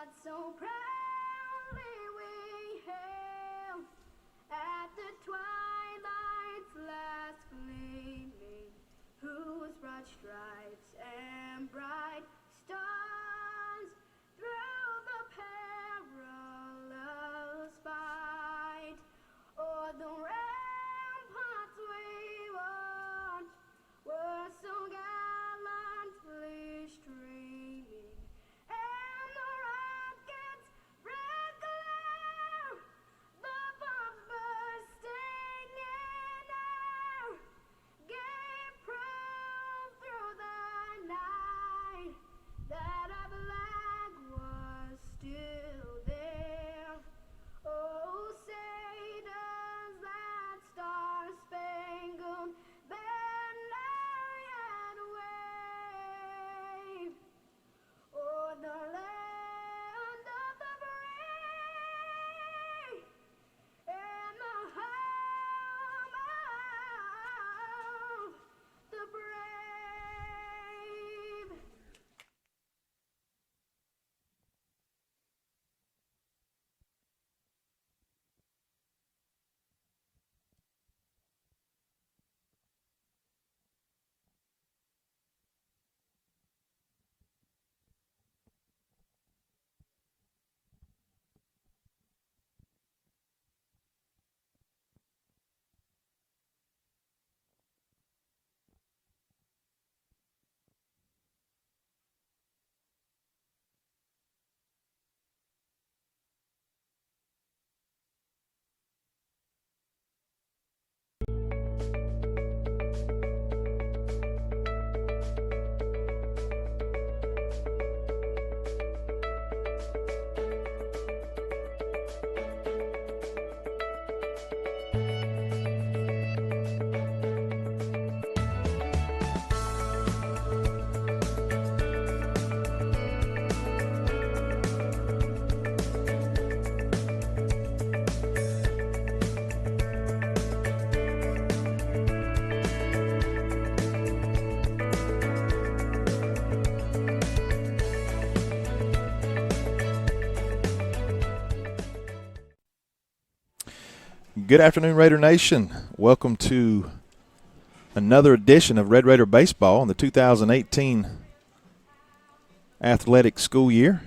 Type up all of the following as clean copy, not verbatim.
But so proudly we hail at the twilight's last gleaming, whose broad stripes and bright stars through the perilous fight o'er the ramparts we watched were so gallantly streaming, and the rockets' red glare, the bombs bursting in air, gave proof through the night that our flag was still there. Oh, say does that star-spangled banner yet wave o'er the land of the brave and the home of the brave. Good afternoon, Raider Nation. Welcome to another edition of Red Raider Baseball in the 2018 athletic school year.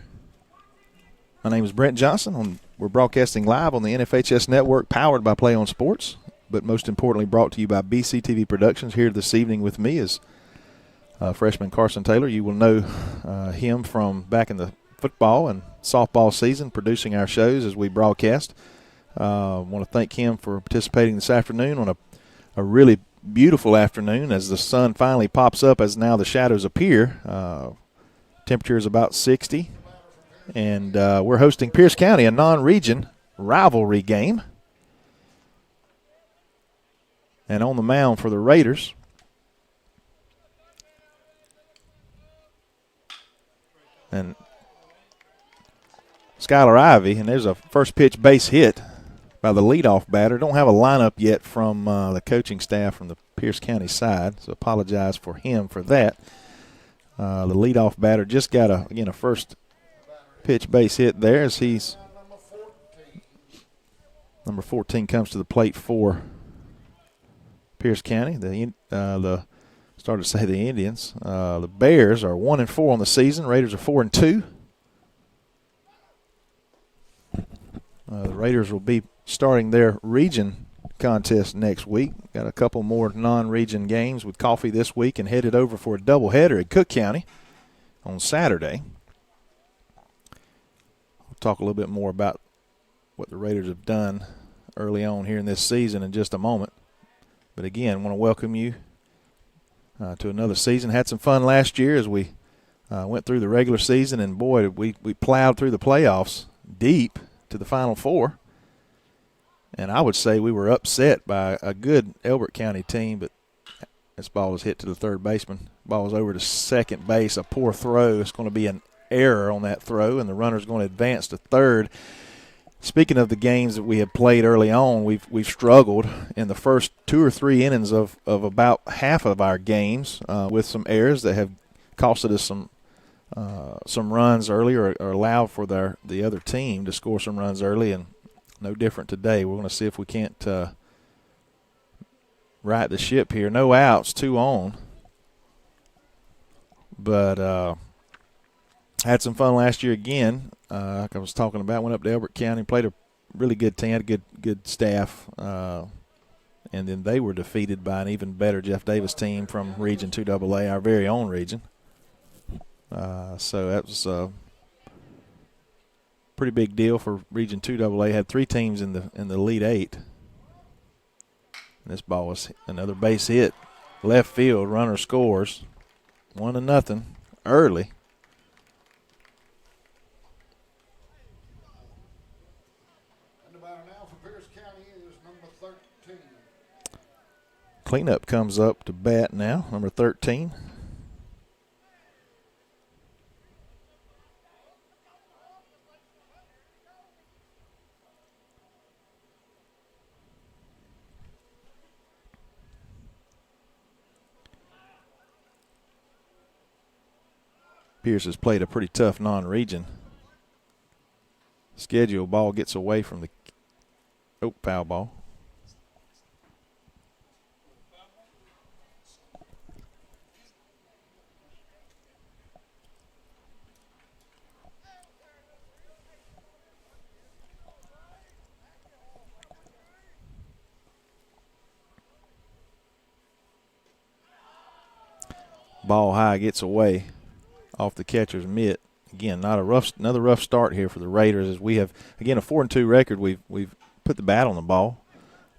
My name is Brent Johnson. We're broadcasting live on the NFHS Network, powered by Play on Sports, but most importantly brought to you by BCTV Productions. Here this evening with me is freshman Carson Taylor. You will know him from back in the football and softball season, producing our shows as we broadcast. I want to thank him for participating this afternoon on a really beautiful afternoon as the sun finally pops up as now the shadows appear. Temperature is about 60. And we're hosting Pierce County, a non-region rivalry game. And on the mound for the Raiders, and Skylar Ivy, and there's a first pitch base hit by the leadoff batter. Don't have a lineup yet from the coaching staff from the Pierce County side, so apologize for him for that. The leadoff batter just got a first pitch base hit there as he's number 14 comes to the plate for Pierce County. The Indians. The Bears are 1-4 on the season. Raiders are 4-2. The Raiders will be starting their region contest next week. Got a couple more non-region games with Coffee this week and headed over for a doubleheader at Cook County on Saturday. We'll talk a little bit more about what the Raiders have done early on here in this season in just a moment. But again, I want to welcome you to another season. Had some fun last year as we went through the regular season, and boy, we plowed through the playoffs deep to the Final Four. And I would say we were upset by a good Elbert County team, but this ball was hit to the third baseman. Ball was over to second base, a poor throw. It's going to be an error on that throw, and the runner's going to advance to third. Speaking of the games that we have played early on, we've struggled in the first 2 or 3 innings of about half of our games with some errors that have costed us some some runs early or allow for the other team to score some runs early, and no different today. We're going to see if we can't right the ship here. No outs, 2 on. But had some fun last year again. Like I was talking about, went up to Elbert County, played a really good team, had a good staff. And then they were defeated by an even better Jeff Davis team from Region 2AA, our very own region. So that was a pretty big deal for Region 2AA. Had 3 teams in the Elite 8. And this ball was another base hit. Left field, runner scores. 1-0 early. And about an out for Pierce County is number 13. Cleanup comes up to bat now, number 13. Pierce has played a pretty tough non-region schedule. Ball gets away from the foul ball. Ball high, gets away off the catcher's mitt. Again, another rough start here for the Raiders, as we have, again, a 4-2 record. We've put the bat on the ball,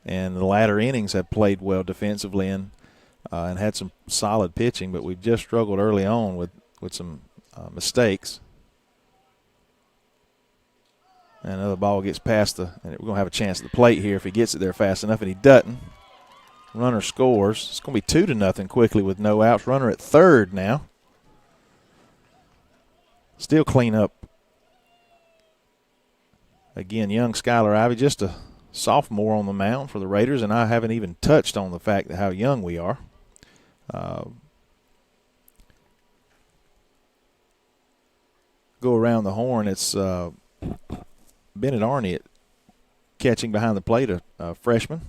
and the latter innings have played well defensively and had some solid pitching, but we've just struggled early on with some mistakes. And another ball gets past and we're going to have a chance at the plate here if he gets it there fast enough, and he doesn't. Runner scores. It's going to be 2-0 quickly with no outs. Runner at third now. Still clean up. Again, young Skylar Ivy, just a sophomore on the mound for the Raiders, and I haven't even touched on the fact that how young we are. Go around the horn. It's Bennett Arney catching behind the plate, a freshman.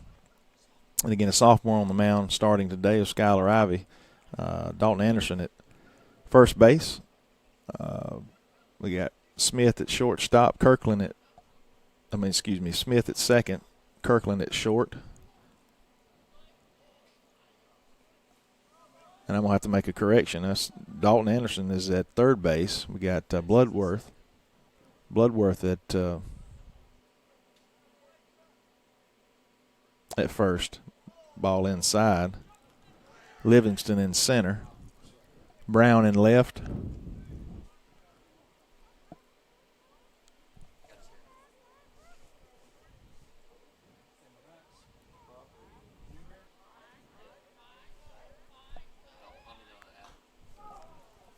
And again, a sophomore on the mound starting today is Skylar Ivy. Dalton Anderson at first base. We got Smith at shortstop, Smith at second, Kirkland at short. And I'm going to have to make a correction. Dalton Anderson is at third base. We got Bloodworth at first. Ball inside. Livingston in center. Brown in left.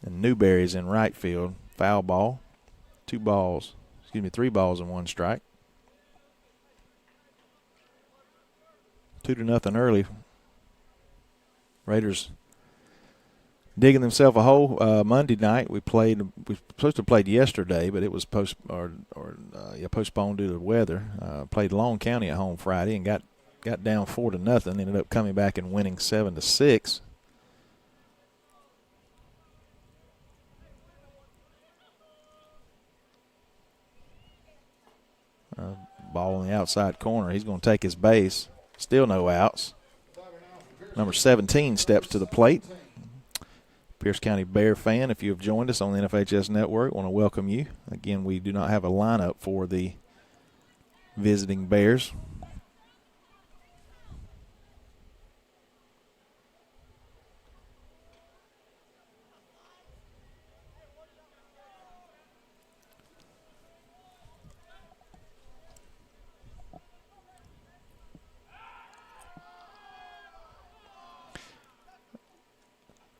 And Newberry's in right field. Foul ball. 3 balls and 1 strike. 2-0 early. Raiders digging themselves a hole. Monday night we were supposed to have played yesterday, but it was postponed due to the weather. Played Long County at home Friday and got down 4-0. Ended up coming back and winning 7-6. Ball in the outside corner. He's going to take his base. Still no outs. Number 17 steps to the plate. Pierce County Bear fan, if you have joined us on the NFHS Network, I want to welcome you. Again, we do not have a lineup for the visiting Bears.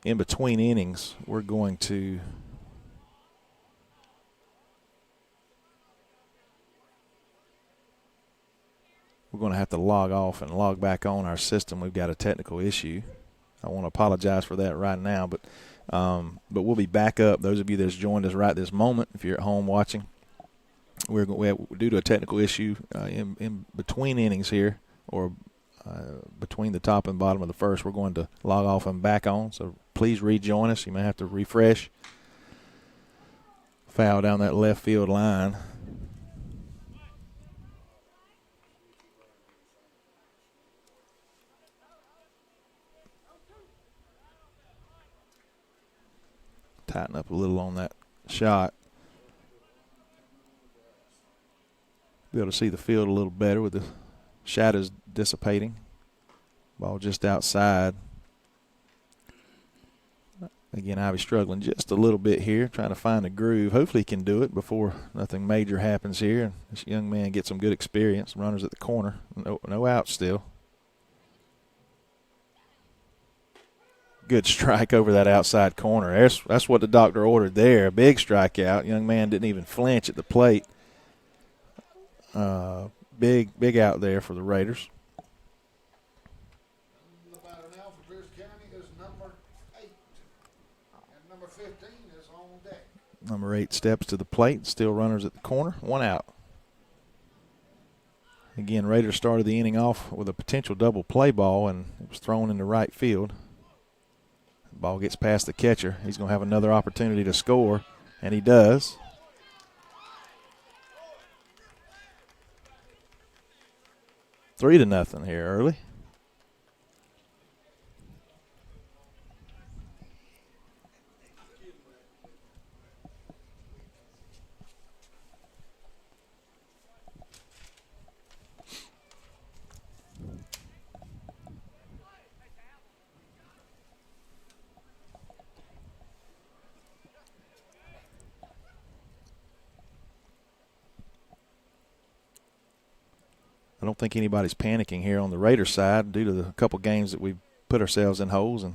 In between innings, we're going to have to log off and log back on our system. We've got a technical issue. I want to apologize for that right now, but But we'll be back up. Those of you that's joined us right this moment, if you're at home watching, due to a technical issue in between innings here, or between the top and bottom of the first, we're going to log off and back on. So please rejoin us. You may have to refresh. Foul down that left field line. Tighten up a little on that shot. Be able to see the field a little better with the shadows dissipating. Ball just outside. Again, Ivy struggling just a little bit here, trying to find a groove. Hopefully he can do it before nothing major happens here. This young man gets some good experience. Runners at the corner. No out still. Good strike over that outside corner. That's what the doctor ordered there. A big strikeout. Young man didn't even flinch at the plate. Big out there for the Raiders. The batter now for Pierce County is number 8. And number 15 is on deck. Number 8 steps to the plate. Still runners at the corner. 1 out. Again, Raiders started the inning off with a potential double play ball, and it was thrown into right field. The ball gets past the catcher. He's going to have another opportunity to score, and he does. Three to nothing here early. I don't think anybody's panicking here on the Raiders side due to the couple games that we've put ourselves in holes and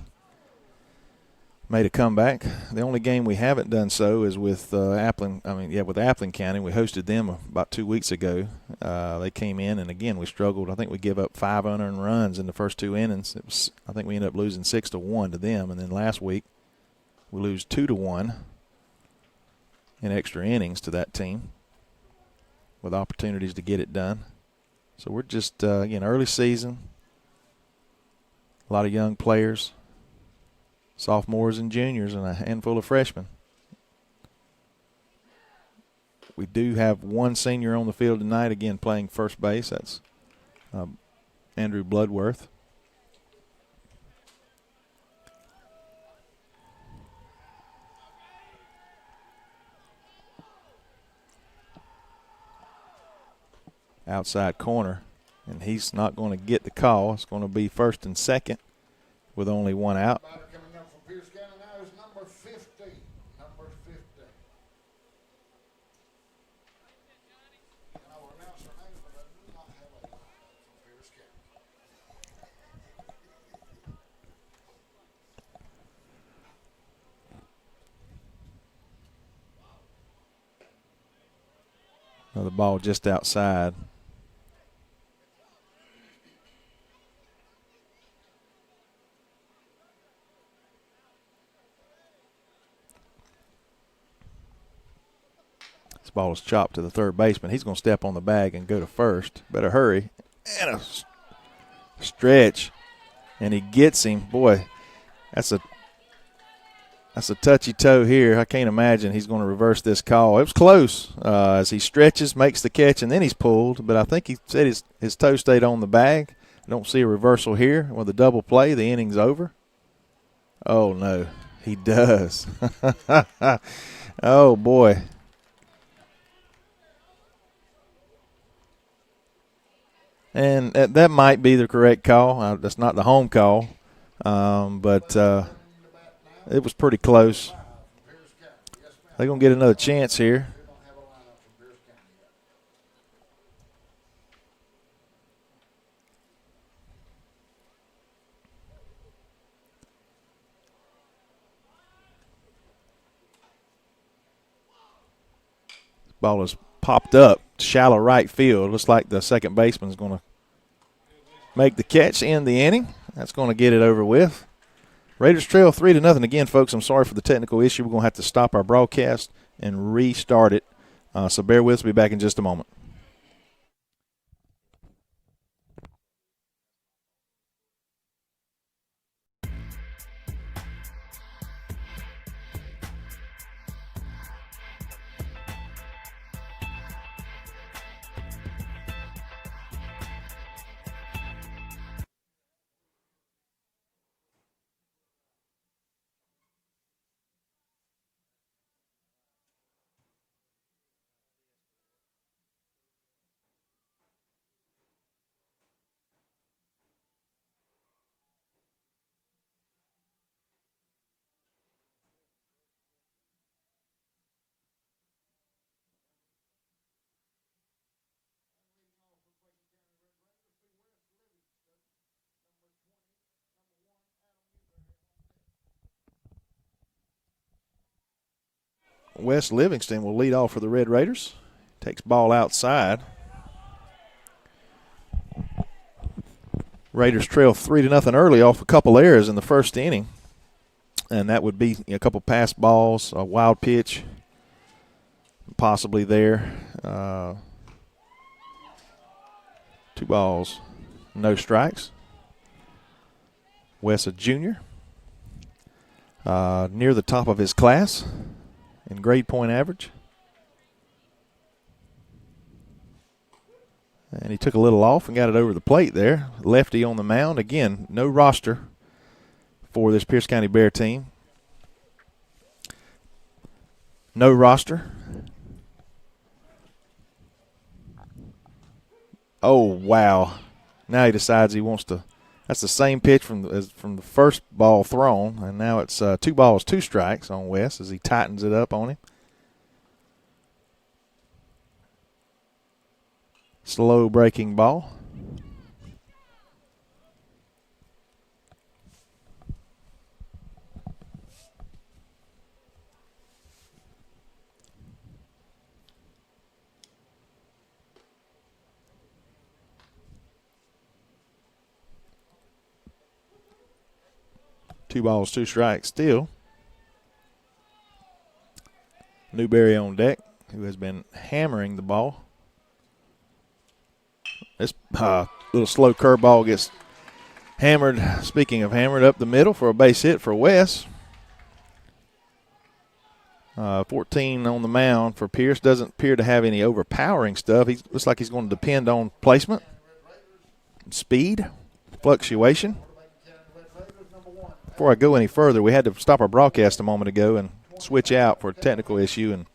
made a comeback. The only game we haven't done so is with with Appling County. We hosted them about 2 weeks ago. They came in, and again we struggled. I think we give up 5 unearned runs in the first 2 innings. I think we ended up losing 6-1 to them, and then last week we lose 2-1 in extra innings to that team with opportunities to get it done. So we're just, early season, a lot of young players, sophomores and juniors, and a handful of freshmen. We do have one senior on the field tonight, again, playing first base. That's Andrew Bloodworth. Outside corner, and he's not going to get the call. It's going to be first and second with only 1 out. Batter coming up from Pierce County now is number 15. Number 15. And I will announce her name, but I do not have a lineup from Pierce County. Another ball just outside. This ball is chopped to the third baseman. He's going to step on the bag and go to first. Better hurry. And a stretch. And he gets him. Boy, that's a touchy toe here. I can't imagine he's going to reverse this call. It was close as he stretches, makes the catch, and then he's pulled. But I think he said his toe stayed on the bag. I don't see a reversal here. With a double play, the inning's over. Oh, no. He does. Oh, boy. And that might be the correct call. That's not the home call. But it was pretty close. They're going to get another chance here. Ball is popped up, shallow right field. Looks like the second baseman's going to make the catch in the inning. That's going to get it over with. Raiders trail 3-0 again, folks. I'm sorry for the technical issue. We're going to have to stop our broadcast and restart it. So bear with us. We'll be back in just a moment. Wes Livingston will lead off for the Red Raiders. Takes ball outside. Raiders trail 3-0 early off a couple errors in the first inning. And that would be a couple pass balls, a wild pitch, possibly there. 2 balls, no strikes. Wes, a junior, near the top of his class in grade point average. And he took a little off and got it over the plate there. Lefty on the mound. Again, no roster for this Pierce County Bear team. No roster. Oh, wow. Now he decides he wants to. That's the same pitch from the first ball thrown, and now it's 2 balls, 2 strikes on Wes as he tightens it up on him. Slow breaking ball. Two balls, 2 strikes still. Newberry on deck, who has been hammering the ball. This little slow curveball gets hammered, speaking of hammered, up the middle for a base hit for Wes. 14 on the mound for Pierce. Doesn't appear to have any overpowering stuff. He looks like he's going to depend on placement, speed, fluctuation. Before I go any further, we had to stop our broadcast a moment ago and switch out for a technical issue. And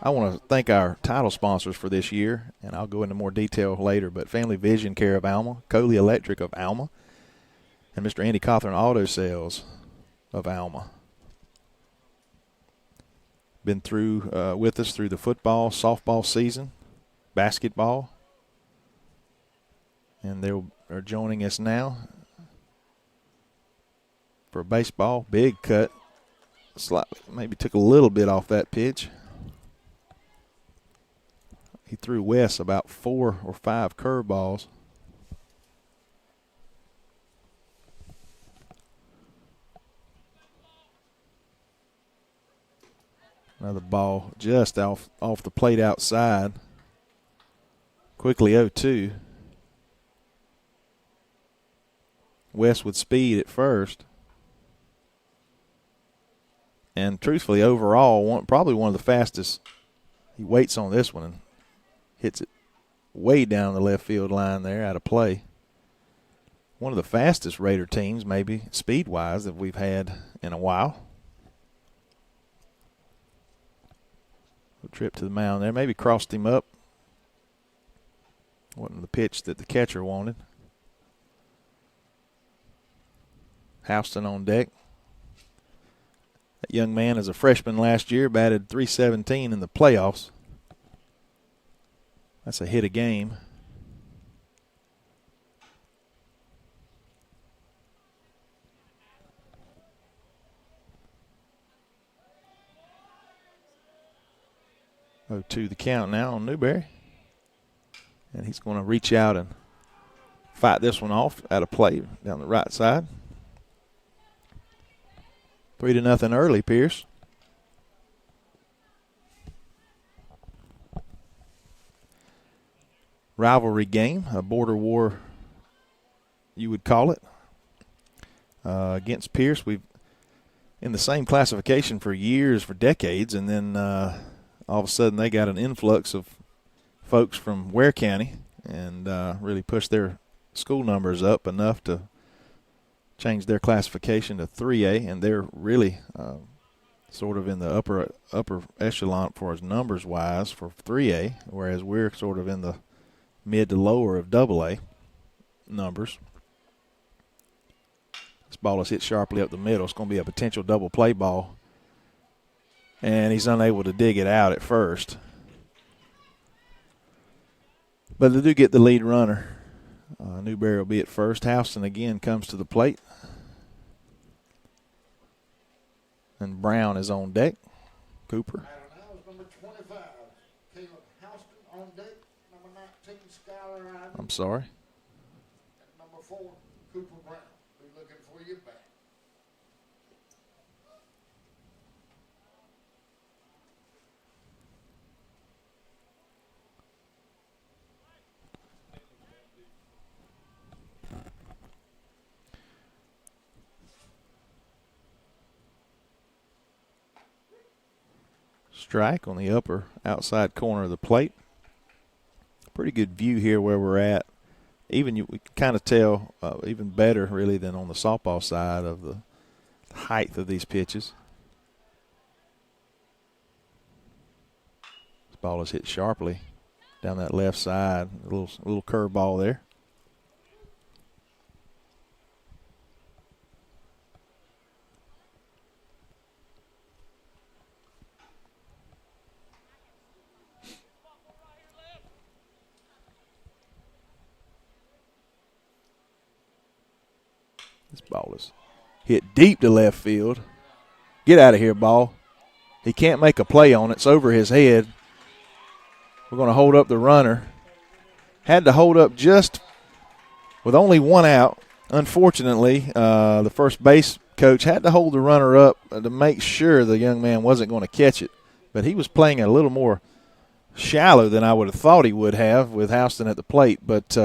I want to thank our title sponsors for this year, and I'll go into more detail later, but Family Vision Care of Alma, Coley Electric of Alma, and Mr. Andy Cawthorn Auto Sales of Alma. Been through with us through the football, softball season, basketball, and they are joining us now for baseball. Big cut, slightly, maybe took a little bit off that pitch. He threw Wes about 4 or 5 curveballs. Another ball just off the plate outside. Quickly 0-2. Wes with speed at first. And truthfully, overall, probably one of the fastest. He waits on this one and hits it way down the left field line there out of play. One of the fastest Raider teams, maybe speed-wise, that we've had in a while. A trip to the mound there. Maybe crossed him up. Wasn't the pitch that the catcher wanted. Houston on deck. That young man, as a freshman last year, batted .317 in the playoffs. That's a hit a game. Oh, to the count now on Newberry. And he's going to reach out and fight this one off out of play down the right side. 3-0 early, Pierce. Rivalry game, a border war, you would call it, against Pierce. We've in the same classification for years, for decades, and then all of a sudden they got an influx of folks from Ware County and really pushed their school numbers up enough to change their classification to 3A, and they're really sort of in the upper echelon for as numbers wise for 3A, whereas we're sort of in the mid to lower of AA numbers. This ball is hit sharply up the middle. It's going to be a potential double play ball, and he's unable to dig it out at first. But they do get the lead runner. Newberry will be at first. Houston again comes to the plate. And Brown is on deck. Cooper. Now is number 25, Caleb Houston on deck. Number 19, Skylar Ivey. I'm sorry. And number 4, Cooper Brown. Be looking for you back. Strike on the upper outside corner of the plate. Pretty good view here where we're at. We can kind of tell even better really than on the softball side of the height of these pitches. This ball is hit sharply down that left side. A little curve ball there. This ball is hit deep to left field. Get out of here, ball. He can't make a play on it. It's over his head. We're going to hold up the runner. Had to hold up just with only one out. Unfortunately, the first base coach had to hold the runner up to make sure the young man wasn't going to catch it. But he was playing a little more shallow than I would have thought he would have with Houston at the plate. But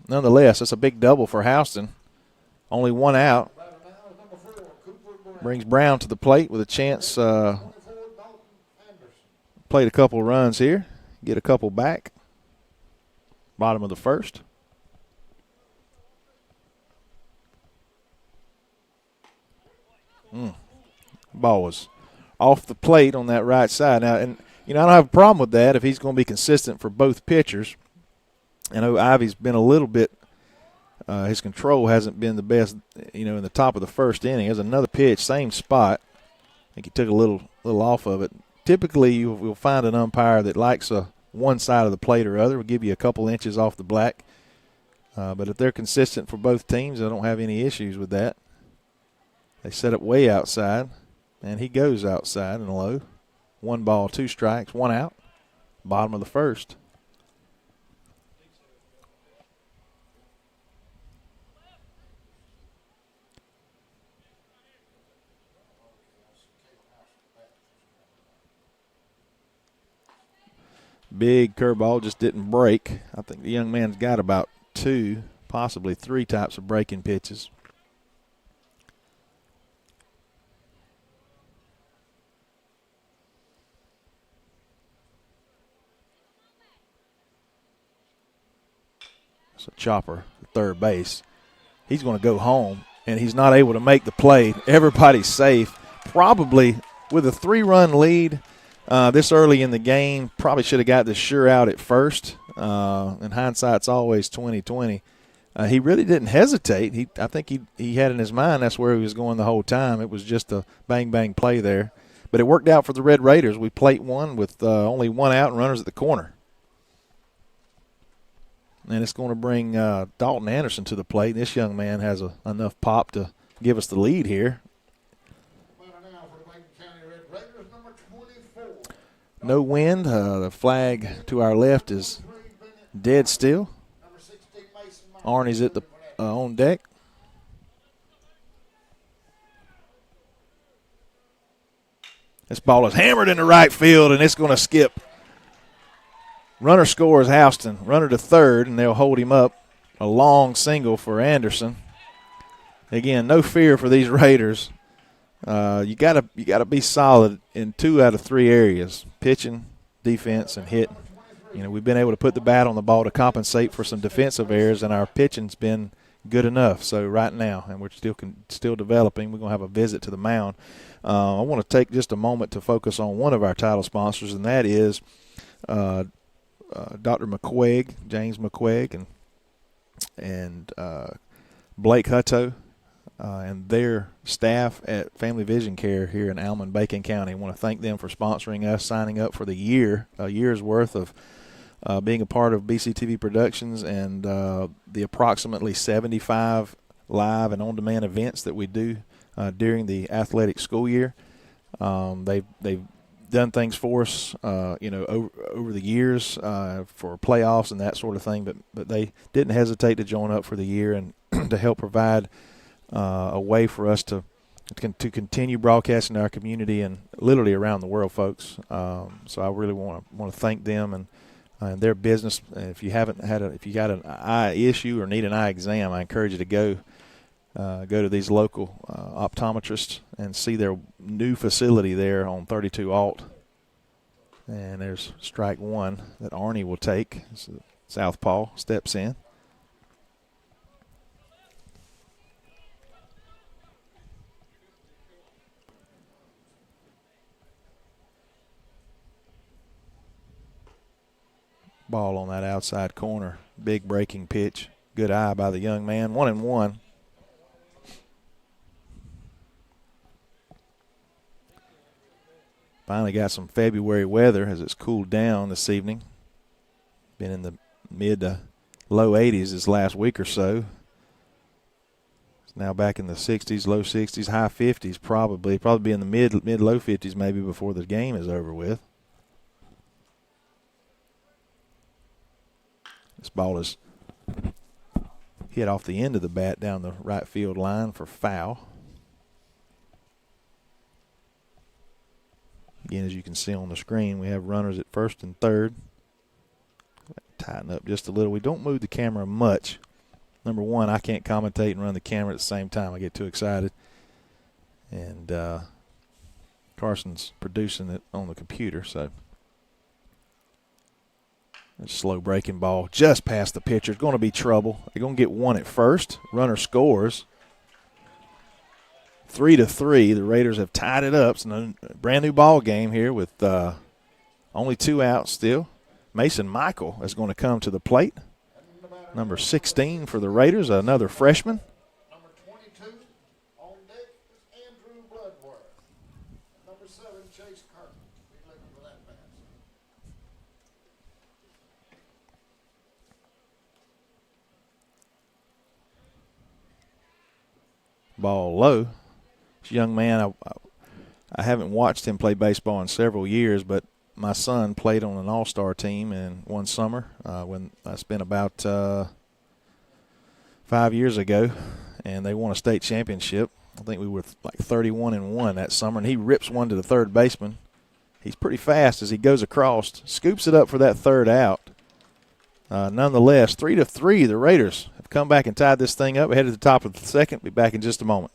nonetheless, that's a big double for Houston. Only one out. Brings Brown to the plate with a chance. Played a couple runs here. Get a couple back. Bottom of the first. Ball was off the plate on that right side. Now, and I don't have a problem with that if he's going to be consistent for both pitchers. I know Ivey's been a little bit. His control hasn't been the best, in the top of the first inning. There's another pitch, same spot. I think he took a little off of it. Typically, you'll find an umpire that likes one side of the plate or other. Will give you a couple inches off the black. But if they're consistent for both teams, I don't have any issues with that. They set up way outside, and he goes outside and low. 1 ball, 2 strikes, 1 out. Bottom of the first. Big curveball, just didn't break. I think the young man's got about 2, possibly 3 types of breaking pitches. It's a chopper, third base. He's going to go home, and he's not able to make the play. Everybody's safe. Probably with a 3-run lead this early in the game, probably should have got the sure out at first. In hindsight, it's always 20/20. He really didn't hesitate. I think he had in his mind that's where he was going the whole time. It was just a bang-bang play there. But it worked out for the Red Raiders. We plate one with only 1 out and runners at the corner. And it's going to bring Dalton Anderson to the plate. This young man has enough pop to give us the lead here. No wind. The flag to our left is dead still. Arnie's at the on deck. This ball is hammered into right field, and it's going to skip. Runner scores Houston. Runner to third, and they'll hold him up. A long single for Anderson. Again, no fear for these Raiders. You gotta be solid in 2 out of 3 areas: pitching, defense, and hitting. We've been able to put the bat on the ball to compensate for some defensive errors, and our pitching's been good enough. So right now, and we're still developing. We're gonna have a visit to the mound. I want to take just a moment to focus on one of our title sponsors, and that is Dr. McQuaig, James McQuaig, and Blake Hutto, and their staff at Family Vision Care here in Allen-Bacon County. I want to thank them for sponsoring us, signing up for a year's worth of being a part of BCTV Productions and the approximately 75 live and on-demand events that we do during the athletic school year. They've done things for us, over the years for playoffs and that sort of thing, but they didn't hesitate to join up for the year and to help provide a way for us to continue broadcasting to our community and literally around the world, folks. So I really want to thank them and their business. If you got an eye issue or need an eye exam, I encourage you to go to these local optometrists and see their new facility there on 32 Alt. And there's strike one that Arnie will take. Southpaw steps in. Ball on that outside corner. Big breaking pitch. Good eye by the young man. 1-1. Finally got some February weather as it's cooled down this evening. Been in the mid to low 80s this last week or so. It's now back in the 60s, low 60s, high 50s probably. Probably be in the mid-low 50s maybe before the game is over with. This ball is hit off the end of the bat down the right field line for foul. Again, as you can see on the screen, we have runners at first and third. Tighten up just a little. We don't move the camera much. Number one, I can't commentate and run the camera at the same time. I get too excited. And Carson's producing it on the computer, so. A slow breaking ball just past the pitcher. It's going to be trouble. They're going to get one at first. Runner scores. 3-3. The Raiders have tied it up. It's a brand new ball game here with only 2 outs still. Mason Michael is going to come to the plate. Number 16 for the Raiders, another freshman. Number 22 on deck is Andrew Bloodworth. Number 7, Chase Carter. Be looking for that pass. Ball low. This young man, I haven't watched him play baseball in several years, but my son played on an all-star team in one summer when I spent about 5 years ago, and they won a state championship. I think we were like 31-1 that summer, and he rips one to the third baseman. He's pretty fast as he goes across, scoops it up for that third out. Nonetheless, 3-3, the Raiders have come back and tied this thing up. Headed to the top of the second. Be back in just a moment.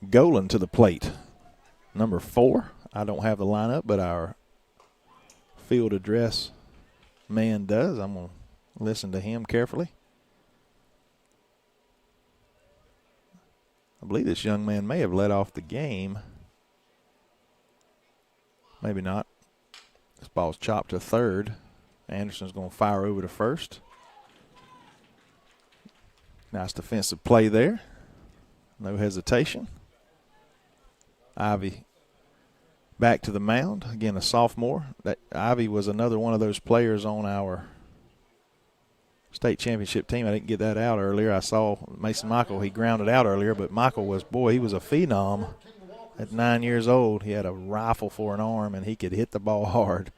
Golan to the plate. Number 4. I don't have the lineup, but our field address man does. I'm going to listen to him carefully. I believe this young man may have led off the game. Maybe not. This ball's chopped to third. Anderson's going to fire over to first. Nice defensive play there. No hesitation. Ivy back to the mound. Again, a sophomore. That Ivy was another one of those players on our state championship team. I didn't get that out earlier. I saw Mason Michael. He grounded out earlier, but Michael was, boy, he was a phenom. At 9 years old, he had a rifle for an arm, and he could hit the ball hard.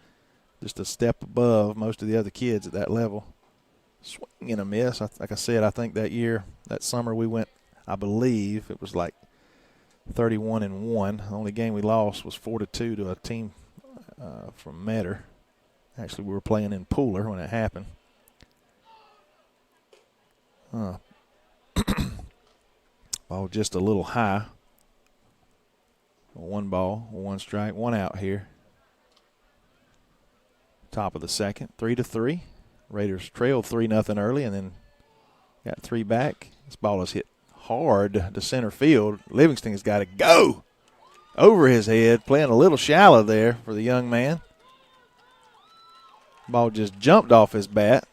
Just a step above most of the other kids at that level. Swing and a miss. Like I said, I think that summer we went, I believe it was like 31-1. The only game we lost was 4-2 to a team from Metter. Actually, we were playing in Pooler when it happened. Ball just a little high. 1 ball, 1 strike, 1 out here. Top of the second, 3-3. Raiders trailed 3-0 early and then got 3 back. This ball is hit hard to center field. Livingston has got to go over his head, playing a little shallow there for the young man. Ball just jumped off his bat.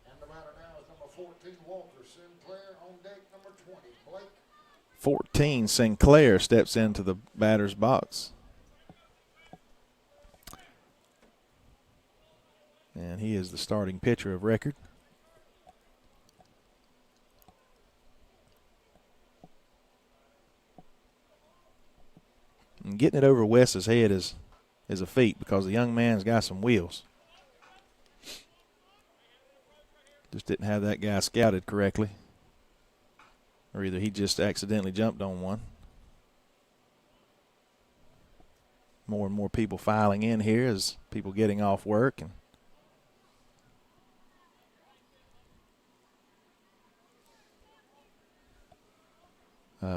And the batter now is number 14, Walter Sinclair. On deck, number 20, Blake. 14, Sinclair steps into the batter's box. And he is the starting pitcher of record. And getting it over Wes's head is a feat because the young man's got some wheels. Just didn't have that guy scouted correctly. Or either he just accidentally jumped on one. More and more people filing in here as people getting off work. And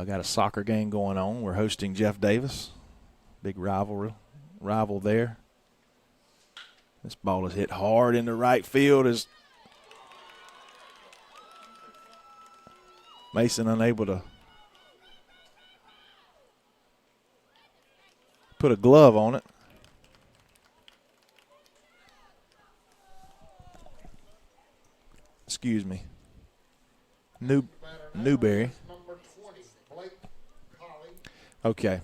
got a soccer game going on. We're hosting Jeff Davis. Big rival there. This ball is hit hard into right field as Mason unable to put a glove on it. Excuse me. Newberry. Okay.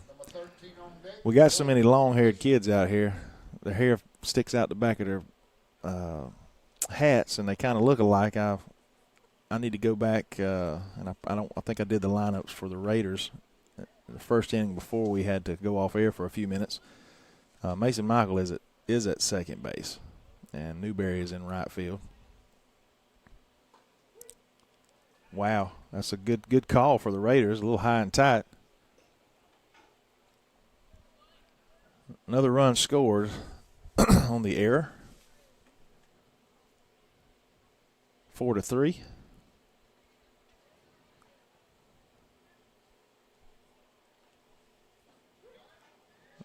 We got so many long-haired kids out here. Their hair sticks out the back of their hats, and they kind of look alike. I need to go back, and I think I did the lineups for the Raiders the first inning before we had to go off air for a few minutes. Mason Michael is at second base, and Newberry is in right field. Wow, that's a good call for the Raiders. A little high and tight. Another run scored on the error. 4-3.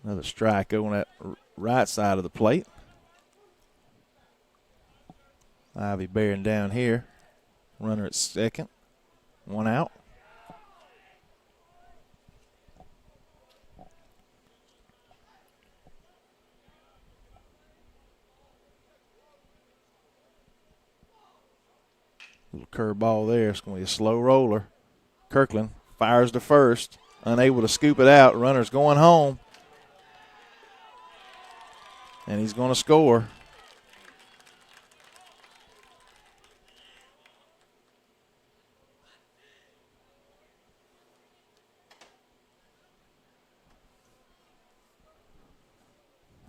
Another strike on that right side of the plate. Ivy bearing down here. Runner at second. 1 out. Little curveball there. It's going to be a slow roller. Kirkland fires to first. Unable to scoop it out. Runner's going home. And he's going to score.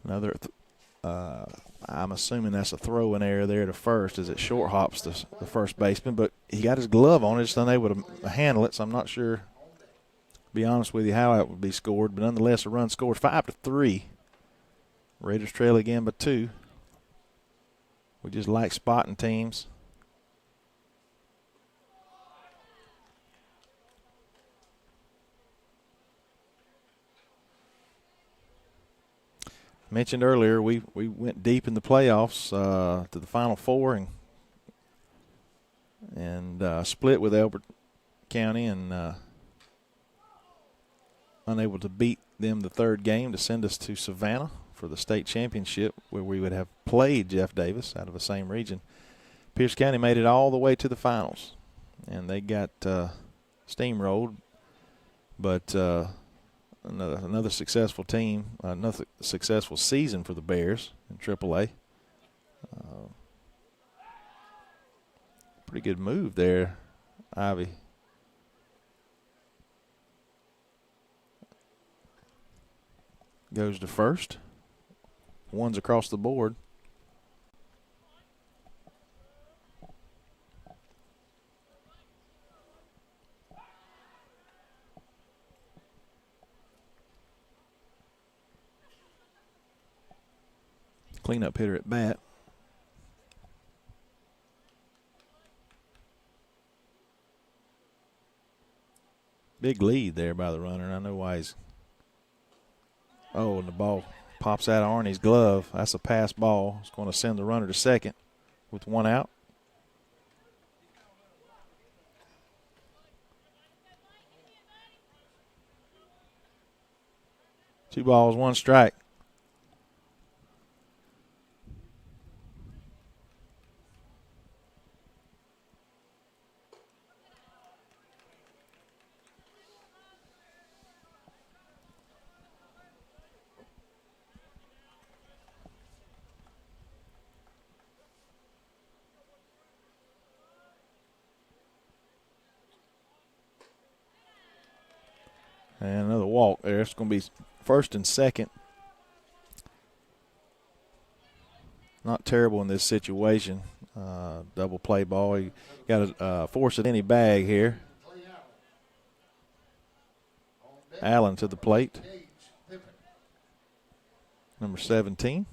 Another, I'm assuming that's a throwing error there to first as it short hops the first baseman, but he got his glove on it, just unable to handle it, so I'm not sure, to be honest with you, how that would be scored. But nonetheless, a run scores 5-3. Raiders trail again by 2. We just like spotting teams. mentioned earlier, we went deep in the playoffs to the Final Four and split with Elbert County and unable to beat them the third game to send us to Savannah for the state championship, where we would have played Jeff Davis out of the same region. Pierce County made it all the way to the finals, and they got steamrolled. But another successful team, another successful season for the Bears in AAA. Pretty good move there, Ivy. Goes to first. One's across the board. Cleanup hitter at bat. Big lead there by the runner, and I know why he's. Oh, and the ball pops out of Arnie's glove. That's a pass ball. It's going to send the runner to second with one out. Two balls, one strike. And another walk there. It's going to be first and second. Not terrible in this situation. Double play ball. You got to force it any bag here. Allen to the plate. Number 17.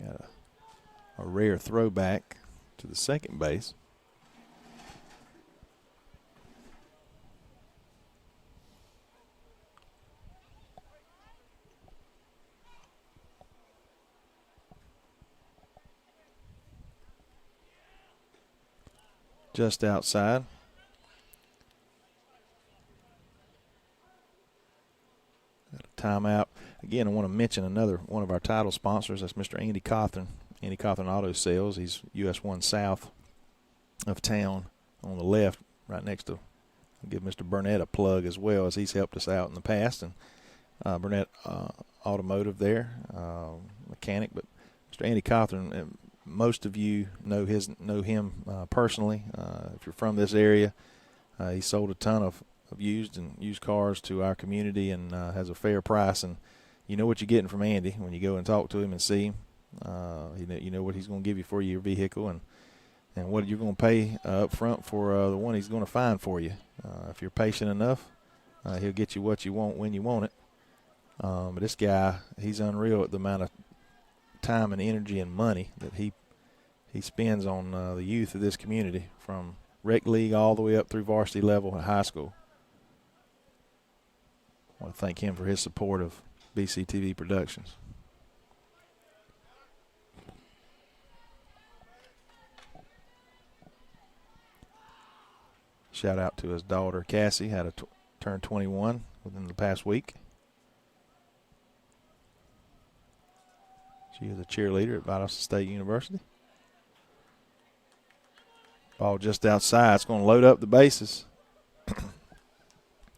Got a rare throwback to the second base. Just outside. Got a timeout. Again, I want to mention another one of our title sponsors. That's Mr. Andy Cawthon. Andy Cawthon Auto Sales. He's US 1 south of town on the left, right next to. I'll give Mr. Burnett a plug as well, as he's helped us out in the past. And Burnett Automotive there, mechanic. But Mr. Andy Cawthon, most of you know him personally. If you're from this area, he sold a ton of used cars to our community and has a fair price. And you know what you're getting from Andy when you go and talk to him and see him. You know what he's going to give you for your vehicle and what you're going to pay up front for the one he's going to find for you. If you're patient enough, he'll get you what you want when you want it. But this guy, he's unreal at the amount of time and energy and money that he spends on the youth of this community, from rec league all the way up through varsity level at high school. I want to thank him for his support of BCTV Productions. Shout out to his daughter, Cassie, had turned 21 within the past week. She is a cheerleader at Valdosta State University. Ball just outside. It's going to load up the bases.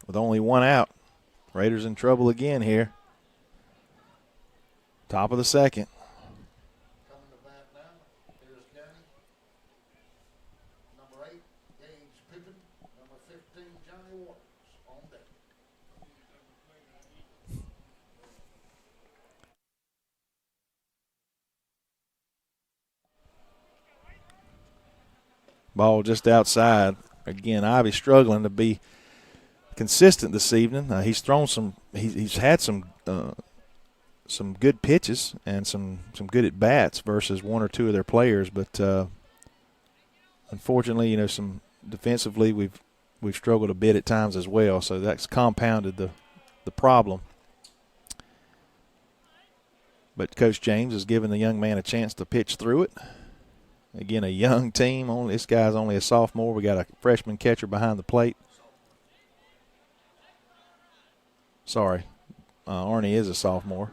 With only one out. Raiders in trouble again here. Top of the second. Coming to bat now, Pierce County. Number 8, Gage Pippin. Number 15, Johnny Waters on deck. Ball just outside. Again, Ivy struggling to be consistent this evening. He's thrown some. He's had some good pitches and some good at bats versus one or two of their players, but unfortunately, some defensively we've struggled a bit at times as well. So that's compounded the problem. But Coach James has given the young man a chance to pitch through it. Again, a young team. This guy's only a sophomore. We got a freshman catcher behind the plate. Sorry, Arnie is a sophomore.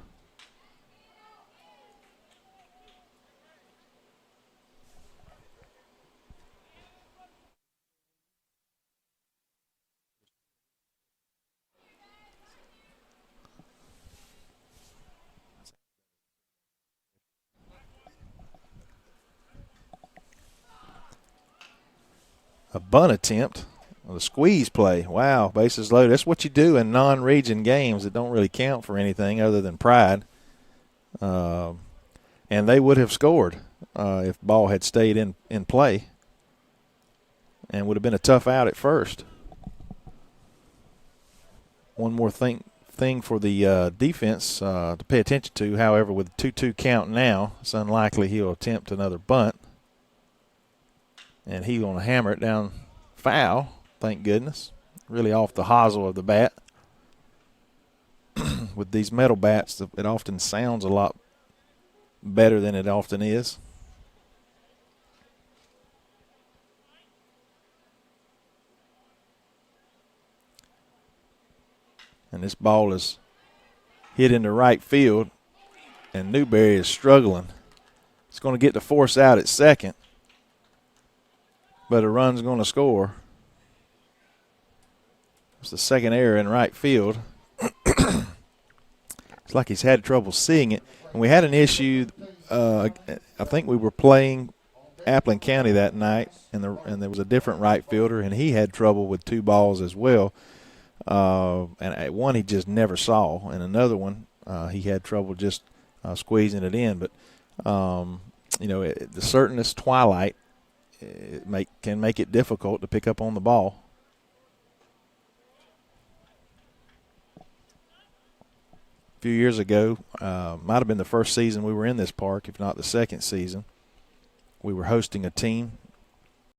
A bunt attempt, a squeeze play. Wow, bases loaded. That's what you do in non-region games that don't really count for anything other than pride. And they would have scored if ball had stayed in play, and would have been a tough out at first. One more thing for the defense to pay attention to, however, with the 2-2 count now, it's unlikely he'll attempt another bunt. And he's going to hammer it down foul, thank goodness. Really off the hosel of the bat. With these metal bats, it often sounds a lot better than it often is. And this ball is hit into right field, and Newberry is struggling. It's going to get the force out at second, but a run's going to score. It's the second error in right field. It's like he's had trouble seeing it. And we had an issue, I think we were playing Appling County that night, and there was a different right fielder, and he had trouble with two balls as well. And one he just never saw, and another one he had trouble just squeezing it in. But, the certainest twilight can make it difficult to pick up on the ball. A few years ago, might have been the first season we were in this park, if not the second season. We were hosting a team